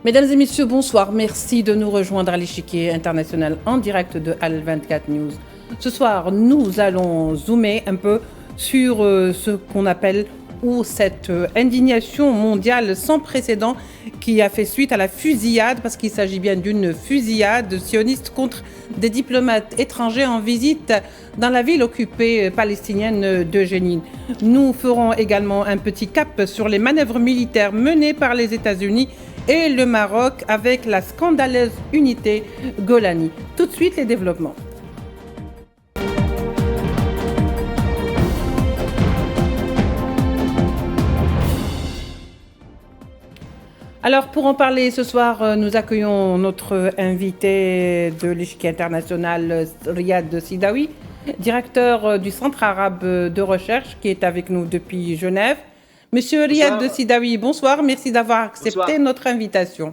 Mesdames et messieurs, bonsoir. Merci de nous rejoindre à l'échiquier international en direct de Al24 News. Ce soir, nous allons zoomer un peu sur ce qu'on appelle ou cette indignation mondiale sans précédent qui a fait suite à la fusillade, parce qu'il s'agit bien d'une fusillade sioniste contre des diplomates étrangers en visite dans la ville occupée palestinienne de Jénine. Nous ferons également un petit cap sur les manœuvres militaires menées par les États-Unis et le Maroc avec la scandaleuse unité Golani. Tout de suite, les développements. Alors, pour en parler ce soir, nous accueillons notre invité de l'échiquier international, Riyad Sidawi, directeur du Centre arabe de recherche, qui est avec nous depuis Genève. Monsieur Riyad Sidawi, bonsoir. Merci d'avoir accepté notre invitation.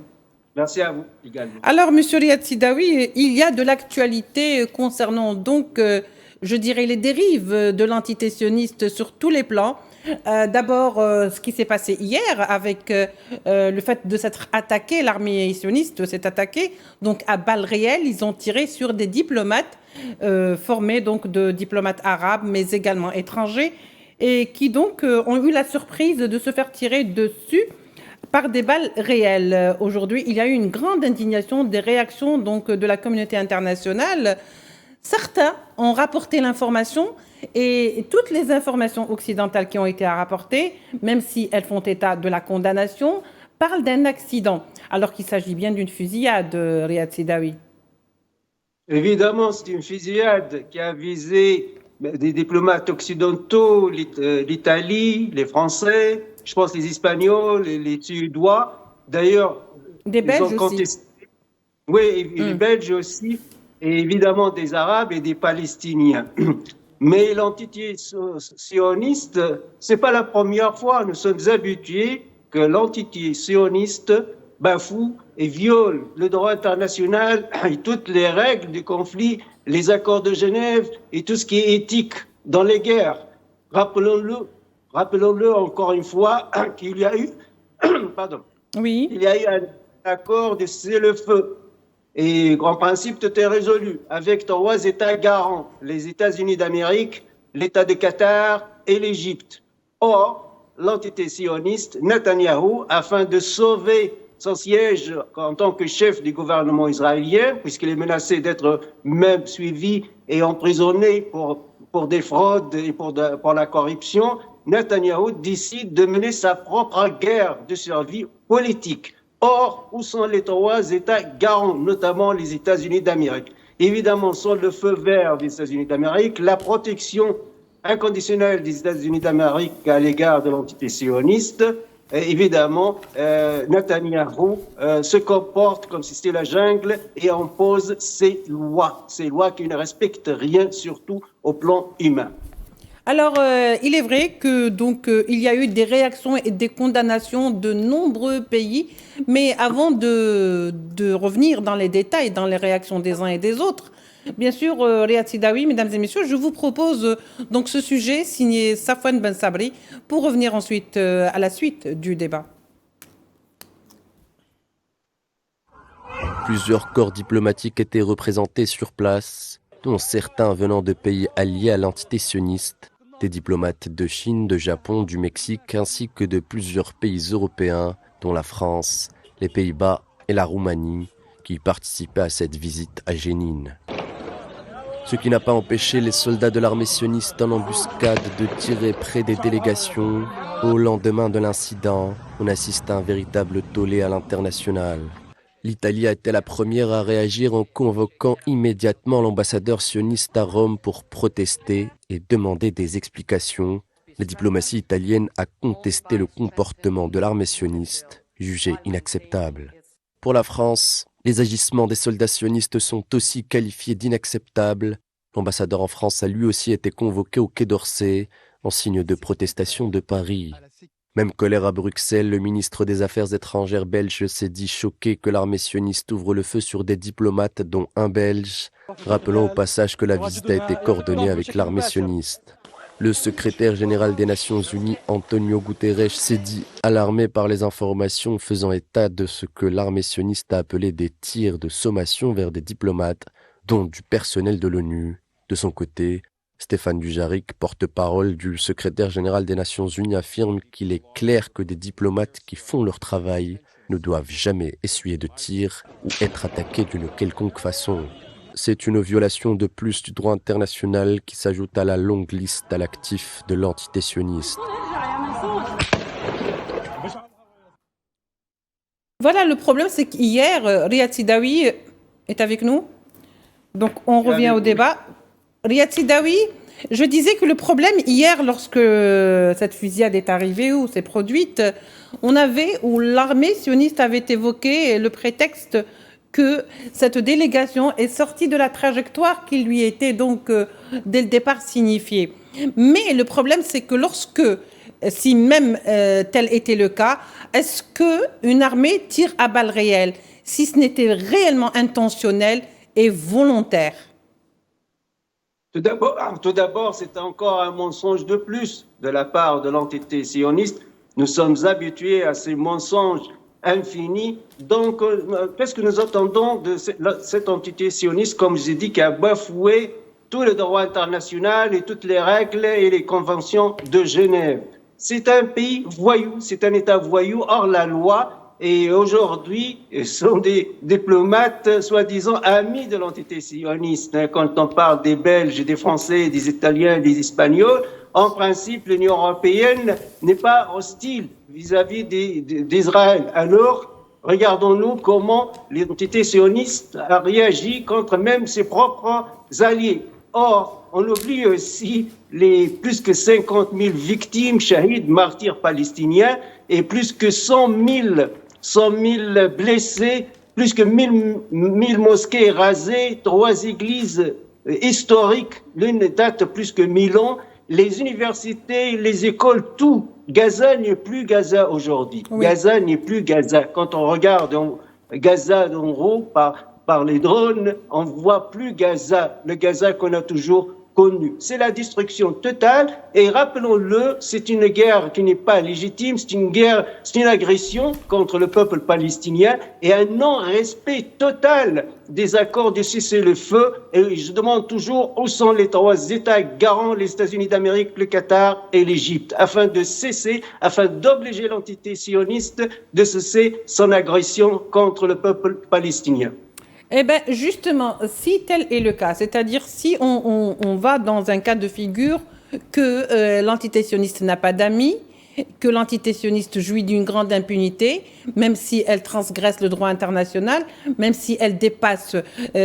Merci à vous également. Alors, monsieur Riyad Sidawi, il y a de l'actualité concernant donc, je dirais, les dérives de l'entité sioniste sur tous les plans. D'abord, ce qui s'est passé hier avec le fait de s'être attaqué, l'armée sioniste s'est attaquée, donc à balles réelles, ils ont tiré sur des diplomates formés donc de diplomates arabes, mais également étrangers, et qui donc ont eu la surprise de se faire tirer dessus par des balles réelles. Aujourd'hui, il y a eu une grande indignation, des réactions donc de la communauté internationale. Certains ont rapporté l'information et toutes les informations occidentales qui ont été rapportées, même si elles font état de la condamnation, parlent d'un accident, alors qu'il s'agit bien d'une fusillade, Riyad Sidawi. Évidemment, c'est une fusillade qui a visé des diplomates occidentaux, l'Italie, les Français, je pense les Espagnols, les Suédois. D'ailleurs, des Belges aussi. Oui, les Belges aussi, et évidemment des Arabes et des Palestiniens. Mais l'entité sioniste, c'est pas la première fois. Nous sommes habitués que l'entité sioniste bafoue et viole le droit international et toutes les règles du conflit, les accords de Genève et tout ce qui est éthique dans les guerres. Rappelons-le encore une fois qu'il y a eu, il y a eu un accord de cessez-le-feu. Et en principe, tout est résolu avec trois États garants, les États-Unis d'Amérique, l'État de Qatar et l'Égypte. Or, l'entité sioniste, Netanyahou, afin de sauver son siège en tant que chef du gouvernement israélien, puisqu'il est menacé d'être même suivi et emprisonné pour des fraudes et pour la corruption, Netanyahou décide de mener sa propre guerre de survie politique. Or, où sont les trois États garants, notamment les États-Unis d'Amérique? Évidemment, sans le feu vert des États-Unis d'Amérique, la protection inconditionnelle des États-Unis d'Amérique à l'égard de l'entité sioniste, évidemment, Netanyahou se comporte comme si c'était la jungle et impose ces lois qui ne respectent rien, surtout au plan humain. Alors, il est vrai que donc il y a eu des réactions et des condamnations de nombreux pays, mais avant de revenir dans les détails, dans les réactions des uns et des autres, bien sûr, Riyad Sidawi, mesdames et messieurs, je vous propose donc ce sujet signé Safwan Ben Sabri pour revenir ensuite à la suite du débat. Plusieurs corps diplomatiques étaient représentés sur place, dont certains venant de pays alliés à l'entité sioniste. Des diplomates de Chine, de Japon, du Mexique, ainsi que de plusieurs pays européens, dont la France, les Pays-Bas et la Roumanie, qui participaient à cette visite à Jénine. Ce qui n'a pas empêché les soldats de l'armée sioniste en embuscade de tirer près des délégations. Au lendemain de l'incident, on assiste à un véritable tollé à l'international. L'Italie a été la première à réagir en convoquant immédiatement l'ambassadeur sioniste à Rome pour protester et demander des explications. La diplomatie italienne a contesté le comportement de l'armée sioniste, jugé inacceptable. Pour la France, les agissements des soldats sionistes sont aussi qualifiés d'inacceptables. L'ambassadeur en France a lui aussi été convoqué au Quai d'Orsay en signe de protestation de Paris. Même colère à Bruxelles, le ministre des Affaires étrangères belge s'est dit choqué que l'armée sioniste ouvre le feu sur des diplomates, dont un Belge, rappelant au passage que la visite a été coordonnée avec l'armée sioniste. Le secrétaire général des Nations Unies, Antonio Guterres, s'est dit alarmé par les informations faisant état de ce que l'armée sioniste a appelé des tirs de sommation vers des diplomates, dont du personnel de l'ONU. De son côté, Stéphane Dujarric, porte-parole du secrétaire général des Nations Unies, affirme qu'il est clair que des diplomates qui font leur travail ne doivent jamais essuyer de tirs ou être attaqués d'une quelconque façon. C'est une violation de plus du droit international qui s'ajoute à la longue liste à l'actif de l'entité sioniste. Voilà, le problème, c'est qu'hier, Riyad Sidawi est avec nous. Donc, on revient au débat. Riyad Sidawi, je disais que le problème, hier, lorsque cette fusillade est arrivée ou s'est produite, où l'armée sioniste avait évoqué le prétexte que cette délégation est sortie de la trajectoire qui lui était donc dès le départ signifiée. Mais le problème, c'est que si même tel était le cas, est-ce qu'une armée tire à balles réelles, si ce n'était réellement intentionnel et volontaire? Tout d'abord, c'est encore un mensonge de plus de la part de l'entité sioniste. Nous sommes habitués à ces mensonges infini. Donc, qu'est-ce que nous attendons de cette entité sioniste, comme je dis, qui a bafoué tout le droit international et toutes les règles et les conventions de Genève? C'est un pays voyou, c'est un État voyou hors la loi. Et aujourd'hui, ce sont des diplomates soi-disant amis de l'entité sioniste. Quand on parle des Belges, des Français, des Italiens, des Espagnols, en principe, l'Union européenne n'est pas hostile vis-à-vis d'Israël. Alors, regardons-nous comment l'entité sioniste a réagi contre même ses propres alliés. Or, on oublie aussi les plus que 50 000 victimes, shahids, martyrs palestiniens, et plus que 100 000 blessés, plus que 1000 mosquées rasées, 3 églises historiques, l'une date plus que 1000 ans, les universités, les écoles, tout. Gaza n'est plus Gaza aujourd'hui. Oui. Gaza n'est plus Gaza. Quand on regarde Gaza en haut par les drones, on ne voit plus Gaza, le Gaza qu'on a toujours connu. C'est la destruction totale et rappelons-le, c'est une guerre qui n'est pas légitime, c'est une agression contre le peuple palestinien et un non-respect total des accords de cessez-le-feu. Et je demande toujours où sont les 3 États garants, les États-Unis d'Amérique, le Qatar et l'Égypte, afin d'obliger l'entité sioniste de cesser son agression contre le peuple palestinien. Eh bien, justement, si tel est le cas, c'est-à-dire si on va dans un cas de figure que l'entité sioniste n'a pas d'amis, que l'entité sioniste jouit d'une grande impunité, même si elle transgresse le droit international, même si elle dépasse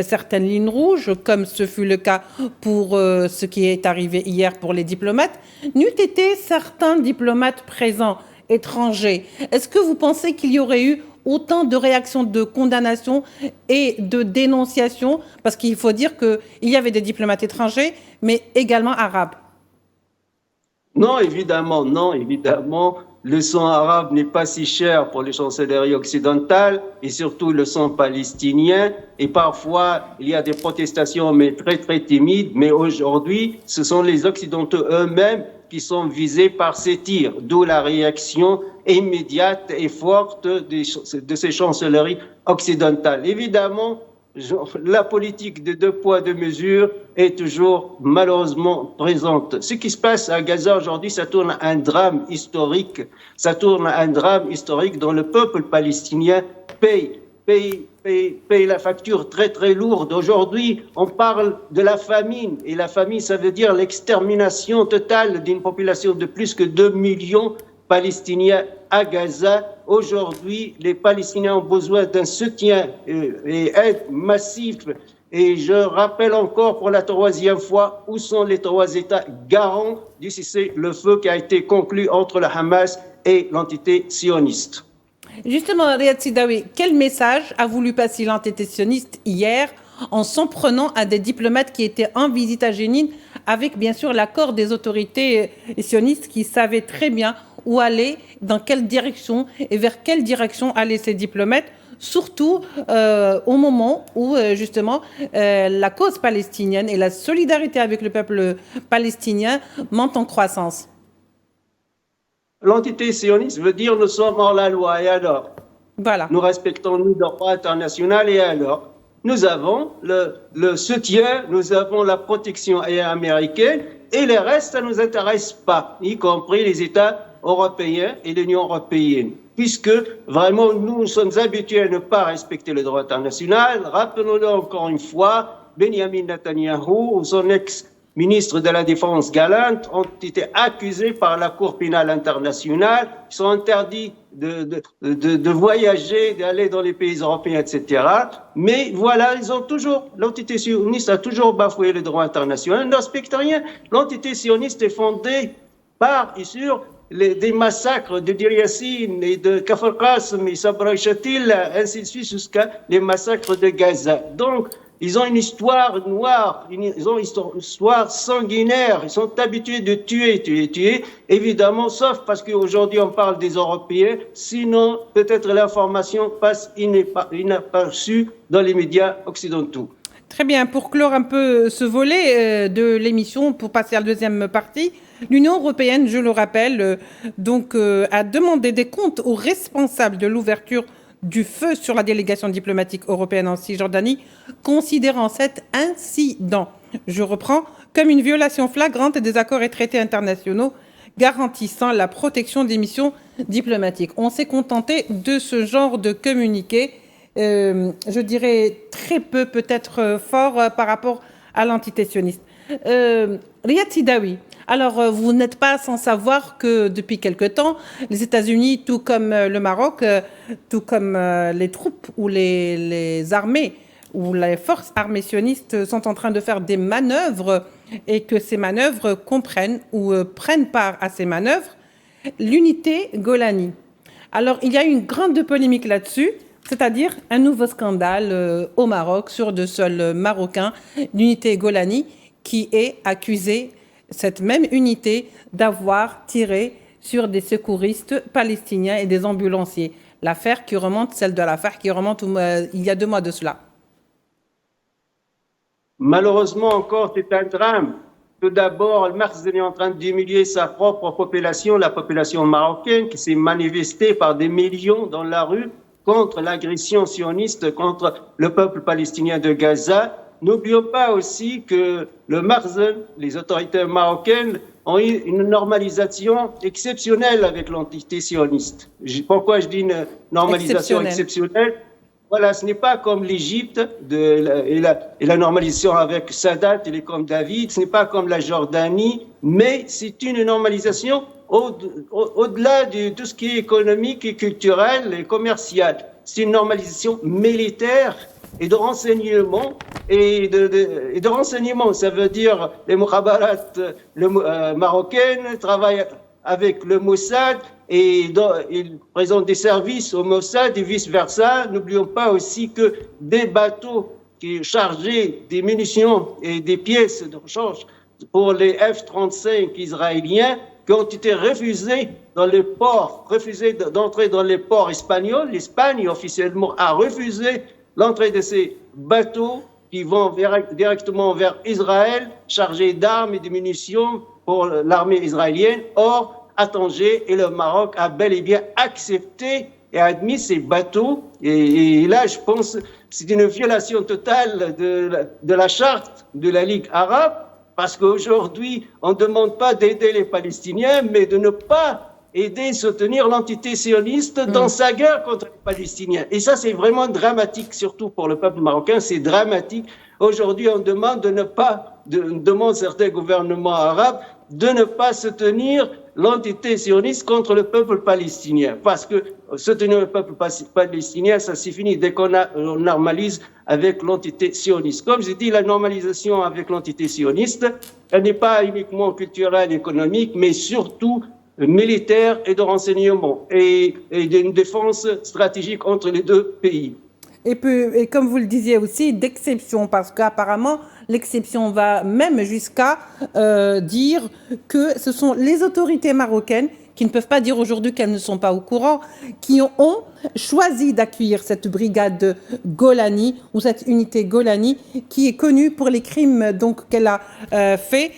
certaines lignes rouges, comme ce fut le cas pour ce qui est arrivé hier pour les diplomates, n'eût été certains diplomates présents, étrangers. Est-ce que vous pensez qu'il y aurait eu autant de réactions de condamnation et de dénonciation, parce qu'il faut dire qu'il y avait des diplomates étrangers, mais également arabes? Non, évidemment. Le sang arabe n'est pas si cher pour les chancelleries occidentales et surtout le sang palestinien. Et parfois, il y a des protestations, mais très, très timides. Mais aujourd'hui, ce sont les Occidentaux eux-mêmes qui sont visés par ces tirs, d'où la réaction immédiate et forte de ces chancelleries occidentales. Évidemment, la politique de 2 poids, 2 mesures est toujours malheureusement présente. Ce qui se passe à Gaza aujourd'hui, ça tourne à un drame historique. Ça tourne à un drame historique dont le peuple palestinien paye la facture très très lourde. Aujourd'hui, on parle de la famine. Et la famine, ça veut dire l'extermination totale d'une population de plus que 2 millions Palestiniens à Gaza. Aujourd'hui, les Palestiniens ont besoin d'un soutien et aide massif. Et je rappelle encore pour la 3e fois où sont les 3 États garants du cessez-le-feu qui a été conclu entre le Hamas et l'entité sioniste. Justement, Riyad Sidawi, quel message a voulu passer l'entité sioniste hier en s'en prenant à des diplomates qui étaient en visite à Jénine, avec bien sûr l'accord des autorités sionistes qui savaient très bien où aller, dans quelle direction et vers quelle direction allaient ces diplomates, surtout au moment où, justement, la cause palestinienne et la solidarité avec le peuple palestinien montent en croissance. L'entité sioniste veut dire nous sommes hors la loi, et alors? Voilà. Nous respectons le droit international, et alors? Nous avons le soutien, nous avons la protection américaine, et le reste, ça ne nous intéresse pas, y compris les États européens et l'Union européenne, puisque vraiment nous sommes habitués à ne pas respecter le droit international. Rappelons-le encore une fois, Benjamin Netanyahou ou son ex-ministre de la Défense Gallant ont été accusés par la Cour pénale internationale, ils sont interdits de voyager, d'aller dans les pays européens, etc. Mais voilà, l'entité sioniste a toujours bafoué le droit international, ne respecte rien. L'entité sioniste est fondée par et sur des massacres de Deir Yassin et de Kafr Qasem et Sabra Shatil, ainsi de suite, jusqu'à les massacres de Gaza. Donc, ils ont une histoire noire, ils ont une histoire sanguinaire, ils sont habitués de tuer, évidemment, sauf parce qu'aujourd'hui on parle des Européens, sinon peut-être l'information passe inaperçue dans les médias occidentaux. Très bien, pour clore un peu ce volet de l'émission, pour passer à la deuxième partie, l'Union européenne, je le rappelle, a demandé des comptes aux responsables de l'ouverture du feu sur la délégation diplomatique européenne en Cisjordanie, considérant cet incident, je reprends, comme une violation flagrante des accords et traités internationaux garantissant la protection des missions diplomatiques. On s'est contenté de ce genre de communiqué, je dirais très peu, peut-être fort par rapport à l'entité sioniste. Riyad Sidawi, alors vous n'êtes pas sans savoir que depuis quelque temps, les États-Unis, tout comme le Maroc, tout comme les troupes ou les armées ou les forces armées sionistes sont en train de faire des manœuvres et que ces manœuvres comprennent ou prennent part à ces manœuvres l'unité Golani. Alors il y a une grande polémique là-dessus, c'est-à-dire un nouveau scandale au Maroc sur de sol marocain, l'unité Golani, qui est accusée, cette même unité, d'avoir tiré sur des secouristes palestiniens et des ambulanciers. L'affaire qui remonte, celle de l'affaire qui remonte il y a 2 mois de cela. Malheureusement encore, c'est un drame. Tout d'abord, le Makhzen est en train d'humilier sa propre population, la population marocaine, qui s'est manifestée par des millions dans la rue contre l'agression sioniste contre le peuple palestinien de Gaza. N'oublions pas aussi que le Makhzen, les autorités marocaines, ont eu une normalisation exceptionnelle avec l'entité sioniste. Pourquoi je dis une normalisation exceptionnelle? Voilà, ce n'est pas comme l'Égypte et la normalisation avec Sadat et les Camp David, ce n'est pas comme la Jordanie, mais c'est une normalisation au-delà de tout ce qui est économique et culturel et commercial. C'est une normalisation militaire et de renseignement de renseignement. Ça veut dire les mukhabarat marocaines travaillent avec le Mossad et ils présentent des services au Mossad et vice-versa. N'oublions pas aussi que des bateaux qui chargés des munitions et des pièces de rechange pour les F-35 israéliens qui ont été refusés dans les ports, refusés d'entrer dans les ports espagnols. L'Espagne officiellement a refusé l'entrée de ces bateaux qui vont directement vers Israël, chargés d'armes et de munitions pour l'armée israélienne. Or, à Tanger, et le Maroc a bel et bien accepté et admis ces bateaux. Et là, je pense que c'est une violation totale de la charte de la Ligue arabe, parce qu'aujourd'hui, on ne demande pas d'aider les Palestiniens, mais de ne pas aider, soutenir l'entité sioniste dans sa guerre contre les Palestiniens. Et ça, c'est vraiment dramatique, surtout pour le peuple marocain, c'est dramatique. Aujourd'hui, on demande demande certains gouvernements arabes de ne pas soutenir l'entité sioniste contre le peuple palestinien. Parce que soutenir le peuple palestinien, ça c'est fini dès qu'on normalise avec l'entité sioniste. Comme j'ai dit, la normalisation avec l'entité sioniste, elle n'est pas uniquement culturelle, économique, mais surtout militaire et de renseignement et d'une défense stratégique entre les deux pays. Et comme vous le disiez aussi, d'exception, parce qu'apparemment, l'exception va même jusqu'à dire que ce sont les autorités marocaines qui ne peuvent pas dire aujourd'hui qu'elles ne sont pas au courant, qui ont choisi d'accueillir cette brigade Golani ou cette unité Golani qui est connue pour les crimes donc qu'elle a fait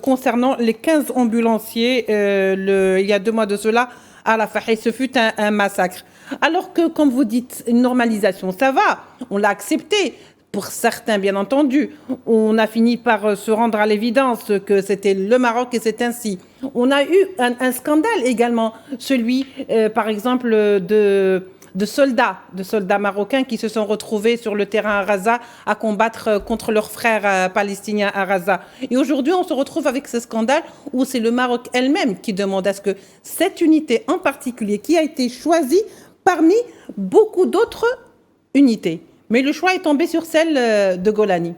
concernant les 15 ambulanciers il y a 2 mois de cela à la Rafah. Ce fut un massacre. Alors que, comme vous dites, une normalisation, ça va, on l'a accepté. Pour certains, bien entendu, on a fini par se rendre à l'évidence que c'était le Maroc et c'est ainsi. On a eu un scandale également, celui, par exemple, de soldats marocains qui se sont retrouvés sur le terrain à Gaza à combattre contre leurs frères palestiniens à Gaza. Et aujourd'hui, on se retrouve avec ce scandale où c'est le Maroc elle-même qui demande à ce que cette unité en particulier, qui a été choisie parmi beaucoup d'autres unités, mais le choix est tombé sur celle de Golani.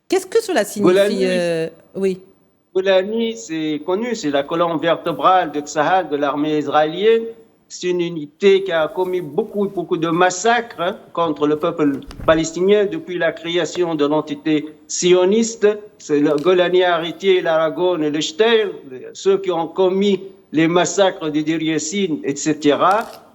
Qu'est-ce que cela signifie Oui. Golani, c'est connu, c'est la colonne vertébrale de Tsahal, de l'armée israélienne. C'est une unité qui a commis beaucoup de massacres contre le peuple palestinien depuis la création de l'entité sioniste. C'est le Golani Aritier, l'Aragon et le Shtail, ceux qui ont commis les massacres de Deir Yassin, etc.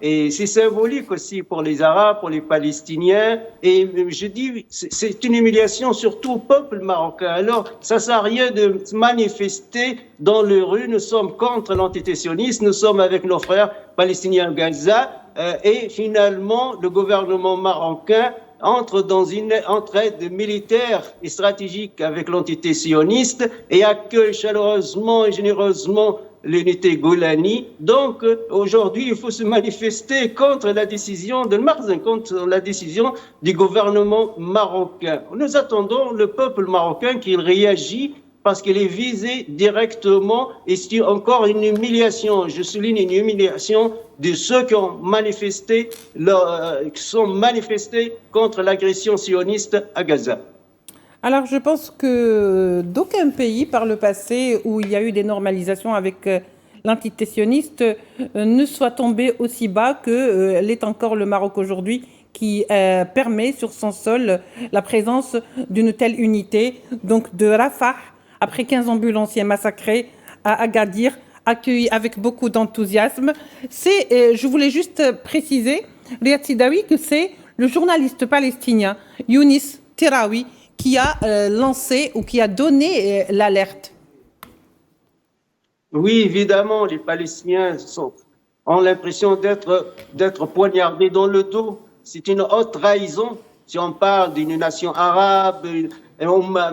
Et c'est symbolique aussi pour les Arabes, pour les Palestiniens. Et je dis, c'est une humiliation surtout au peuple marocain. Alors, ça sert à rien de se manifester dans les rues. Nous sommes contre l'entité sioniste, nous sommes avec nos frères palestiniens à Gaza. Et finalement, le gouvernement marocain entre dans une entraide militaire et stratégique avec l'entité sioniste et accueille chaleureusement et généreusement l'unité Golani. Donc, aujourd'hui, il faut se manifester contre la décision de Marzin, contre la décision du gouvernement marocain. Nous attendons le peuple marocain qu'il réagit parce qu'il est visé directement et c'est encore une humiliation. Je souligne une humiliation de ceux qui ont manifesté, qui sont manifestés contre l'agression sioniste à Gaza. Alors, je pense que d'aucun pays par le passé où il y a eu des normalisations avec l'entité sioniste ne soit tombé aussi bas que l'est encore le Maroc aujourd'hui, qui permet sur son sol la présence d'une telle unité, donc de Rafah, après 15 ambulanciers massacrés à Agadir, accueillis avec beaucoup d'enthousiasme. Je voulais juste préciser, Riyad Sidawi, que c'est le journaliste palestinien Younis Tiraoui qui a lancé ou qui a donné l'alerte. Oui, évidemment, les Palestiniens ont l'impression d'être poignardés dans le dos. C'est une haute trahison. Si on parle d'une nation arabe,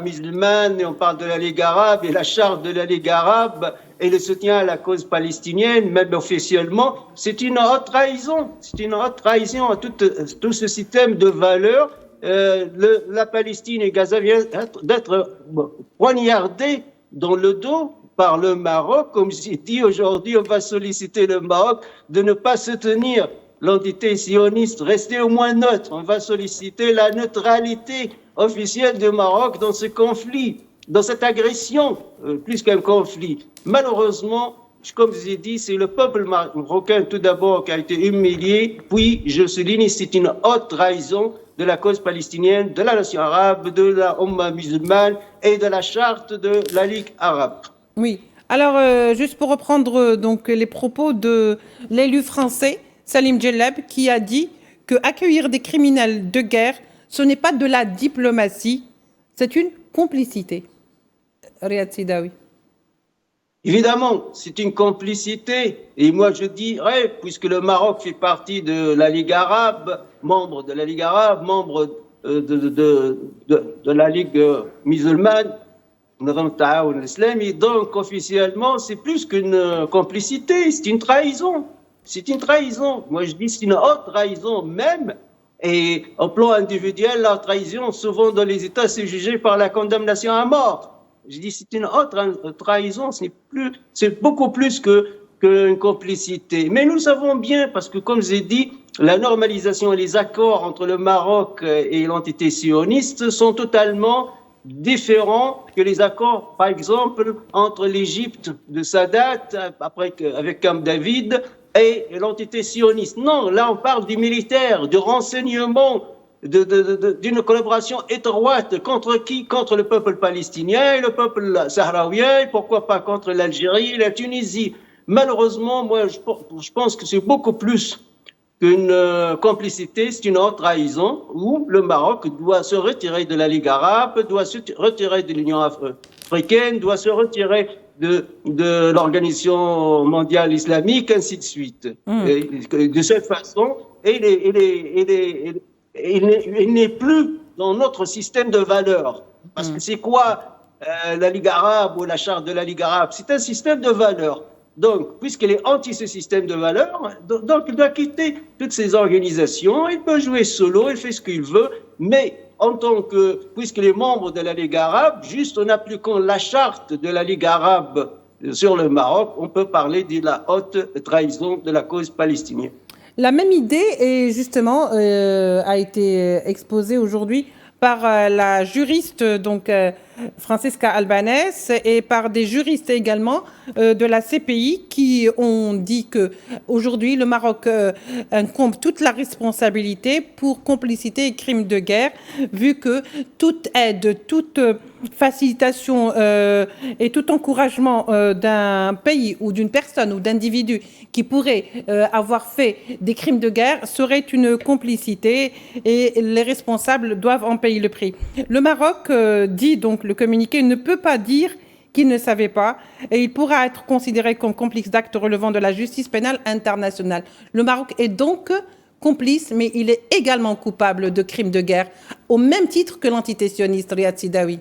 musulmane, et on parle de la Ligue arabe et la charte de la Ligue arabe et le soutien à la cause palestinienne, même officiellement, c'est une haute trahison. C'est une haute trahison à tout ce système de valeurs. La Palestine et Gaza viennent d'être poignardés dans le dos par le Maroc. Comme j'ai dit, aujourd'hui, on va solliciter le Maroc de ne pas soutenir l'entité sioniste, rester au moins neutre. On va solliciter la neutralité officielle du Maroc dans ce conflit, dans cette agression, plus qu'un conflit. Malheureusement, comme j'ai dit, c'est le peuple marocain tout d'abord qui a été humilié, puis je souligne, c'est une haute trahison de la cause palestinienne, de la nation arabe, de la Ummah musulmane et de la charte de la Ligue arabe. Oui. Alors, juste pour reprendre donc les propos de l'élu français Salim Djellab, qui a dit que accueillir des criminels de guerre, ce n'est pas de la diplomatie, c'est une complicité. Riyad Sidawi. Évidemment, c'est une complicité. Et moi, je dirais, puisque le Maroc fait partie de la Ligue arabe, membre de la Ligue arabe, membre de la Ligue musulmane, donc officiellement, c'est plus qu'une complicité, c'est une trahison. C'est une trahison. Moi, je dis c'est une haute trahison même. Et au plan individuel, la trahison, souvent dans les États, c'est jugé par la condamnation à mort. Je dis c'est une haute trahison, c'est beaucoup plus qu'une complicité. Mais nous savons bien, parce que comme j'ai dit, la normalisation et les accords entre le Maroc et l'entité sioniste sont totalement différents que les accords, par exemple, entre l'Égypte de Sadat, avec Camp David, et l'entité sioniste. Non, là on parle du militaire, du renseignement, d'une collaboration étroite contre qui? Contre le peuple palestinien et le peuple sahraouen, et pourquoi pas contre l'Algérie et la Tunisie. Malheureusement, moi, je pense que c'est beaucoup plus qu'une complicité, c'est une haute trahison où le Maroc doit se retirer de la Ligue arabe, doit se retirer de l'Union africaine, doit se retirer de l'Organisation mondiale islamique, ainsi de suite. Et de cette façon, il n'est plus dans notre système de valeurs. Parce que c'est quoi la Ligue arabe ou la charte de la Ligue arabe? C'est un système de valeurs. Donc, puisqu'il est anti ce système de valeurs, donc il doit quitter toutes ces organisations. Il peut jouer solo, il fait ce qu'il veut, mais puisqu'il est membre de la Ligue arabe, juste en appliquant la charte de la Ligue arabe sur le Maroc, on peut parler de la haute trahison de la cause palestinienne. La même idée justement a été exposée aujourd'hui par la juriste Francesca Albanese et par des juristes également de la CPI qui ont dit que aujourd'hui le Maroc incombe toute la responsabilité pour complicité et crimes de guerre, vu que toute aide, toute facilitation et tout encouragement d'un pays ou d'une personne ou d'individu qui pourrait avoir fait des crimes de guerre serait une complicité et les responsables doivent en payer le prix. Le Maroc dit donc, le communiqué ne peut pas dire qu'il ne savait pas et il pourra être considéré comme complice d'actes relevant de la justice pénale internationale. Le Maroc est donc complice, mais il est également coupable de crimes de guerre, au même titre que l'entité sioniste Riyad Sidawi.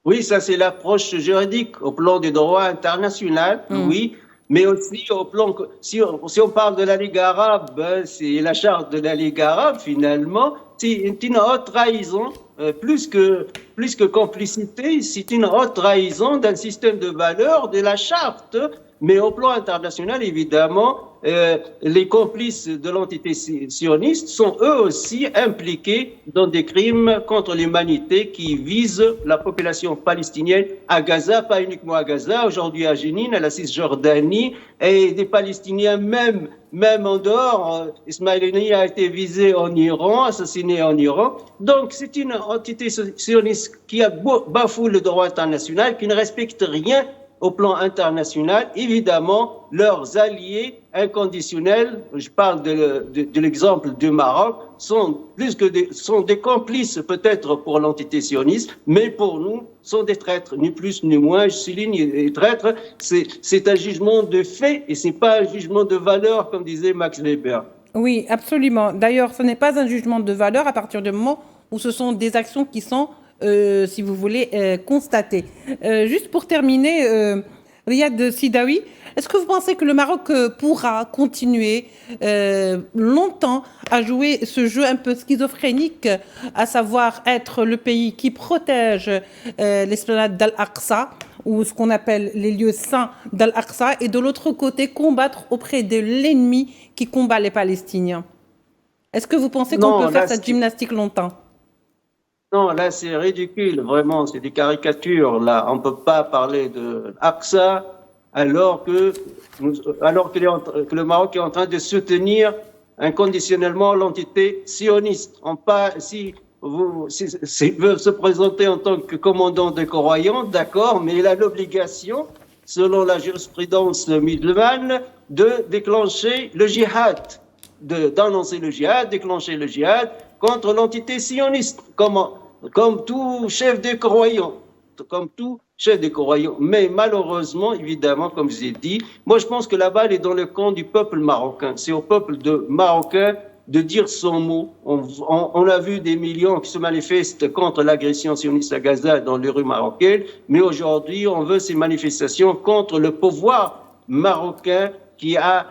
Oui, ça c'est l'approche juridique au plan du droit international, oui, mais aussi au plan, si on parle de la Ligue arabe, c'est la charte de la Ligue arabe finalement, c'est une haute trahison, plus que complicité, c'est une haute trahison d'un système de valeurs, de la charte, mais au plan international, évidemment, les complices de l'entité sioniste sont eux aussi impliqués dans des crimes contre l'humanité qui visent la population palestinienne à Gaza, pas uniquement à Gaza, aujourd'hui à Jénine, à la Cisjordanie, et des Palestiniens même en dehors. Ismail Haniyeh a été visé en Iran, assassiné en Iran. Donc c'est une entité sioniste qui a bafoué le droit international, qui ne respecte rien au plan international. Évidemment, leurs alliés inconditionnels, je parle de l'exemple du Maroc, sont des complices peut-être pour l'entité sioniste, mais pour nous, sont des traîtres, ni plus ni moins. Je souligne les traîtres, c'est un jugement de fait et c'est pas un jugement de valeur, comme disait Max Weber. Oui, absolument. D'ailleurs, ce n'est pas un jugement de valeur à partir du moment où ce sont des actions qui sont si vous voulez, constater. Juste pour terminer, Riyad Sidawi, est-ce que vous pensez que le Maroc pourra continuer longtemps à jouer ce jeu un peu schizophrénique, à savoir être le pays qui protège l'esplanade d'Al-Aqsa, ou ce qu'on appelle les lieux saints d'Al-Aqsa, et de l'autre côté combattre auprès de l'ennemi qui combat les Palestiniens? Est-ce que vous pensez qu'on peut faire cette gymnastique longtemps? Non, là, c'est ridicule, vraiment, c'est des caricatures. Là, on ne peut pas parler de Aqsa alors que le Maroc est en train de soutenir inconditionnellement l'entité sioniste. S'il veut se présenter en tant que commandant des croyants, d'accord, mais il a l'obligation, selon la jurisprudence musulmane, de déclencher le djihad, d'annoncer le djihad, déclencher le djihad contre l'entité sioniste, comme tout chef des croyants, Mais malheureusement, évidemment, comme je l'ai dit, moi je pense que la balle est dans le camp du peuple marocain. C'est au peuple marocain de dire son mot. On a vu des millions qui se manifestent contre l'agression sioniste à Gaza dans les rues marocaines, mais aujourd'hui, on veut ces manifestations contre le pouvoir marocain qui a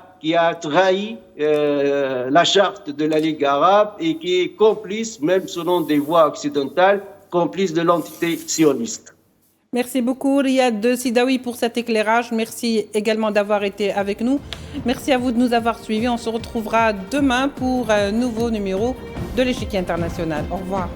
trahi la charte de la Ligue arabe et qui est complice, même selon des voies occidentales, complice de l'entité sioniste. Merci beaucoup Riyad Sidawi pour cet éclairage. Merci également d'avoir été avec nous. Merci à vous de nous avoir suivis. On se retrouvera demain pour un nouveau numéro de l'Échiquier international. Au revoir.